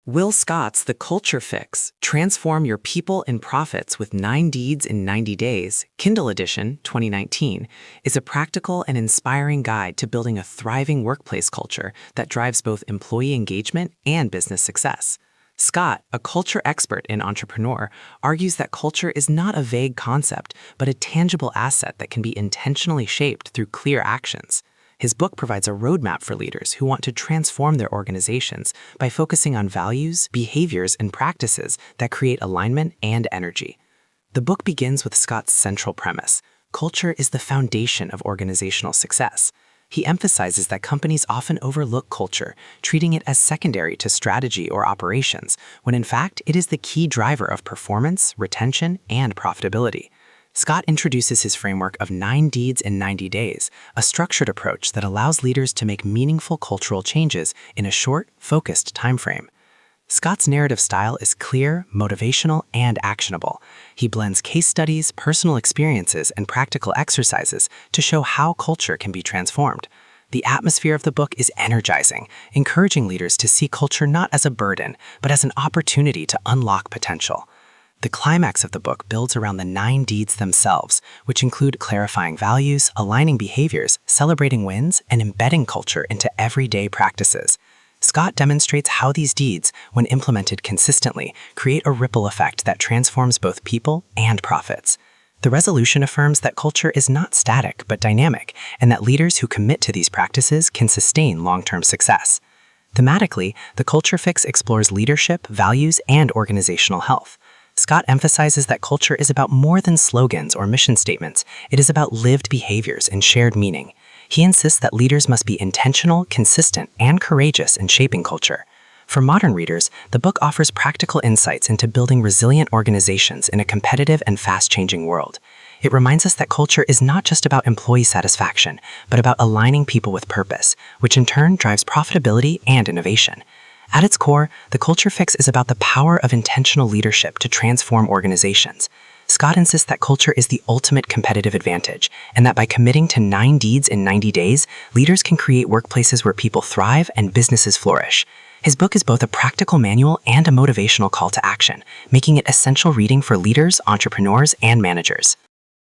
Will Scott's The Culture Fix, Transform Your People and Profits with 9 Deeds in 90 Days, Kindle edition, 2019, is a practical and inspiring guide to building a thriving workplace culture that drives both employee engagement and business success. Scott, a culture expert and entrepreneur, argues that culture is not a vague concept, but a tangible asset that can be intentionally shaped through clear actions. His book provides a roadmap for leaders who want to transform their organizations by focusing on values, behaviors, and practices that create alignment and energy. The book begins with Scott's central premise: culture is the foundation of organizational success. He emphasizes that companies often overlook culture, treating it as secondary to strategy or operations, when in fact it is the key driver of performance, retention, and profitability. Scott introduces his framework of 9 Deeds in 90 Days, a structured approach that allows leaders to make meaningful cultural changes in a short, focused timeframe. Scott's narrative style is clear, motivational, and actionable. He blends case studies, personal experiences, and practical exercises to show how culture can be transformed. The atmosphere of the book is energizing, encouraging leaders to see culture not as a burden, but as an opportunity to unlock potential. The climax of the book builds around the 9 deeds themselves, which include clarifying values, aligning behaviors, celebrating wins, and embedding culture into everyday practices. Scott demonstrates how these deeds, when implemented consistently, create a ripple effect that transforms both people and profits. The resolution affirms that culture is not static but dynamic, and that leaders who commit to these practices can sustain long-term success. Thematically, the Culture Fix explores leadership, values, and organizational health. Scott emphasizes that culture is about more than slogans or mission statements. It is about lived behaviors and shared meaning. He insists that leaders must be intentional, consistent, and courageous in shaping culture. For modern readers, the book offers practical insights into building resilient organizations in a competitive and fast-changing world. It reminds us that culture is not just about employee satisfaction, but about aligning people with purpose, which in turn drives profitability and innovation. At its core, the Culture Fix is about the power of intentional leadership to transform organizations. Scott insists that culture is the ultimate competitive advantage, and that by committing to 9 deeds in 90 days, leaders can create workplaces where people thrive and businesses flourish. His book is both a practical manual and a motivational call to action, making it essential reading for leaders, entrepreneurs, and managers.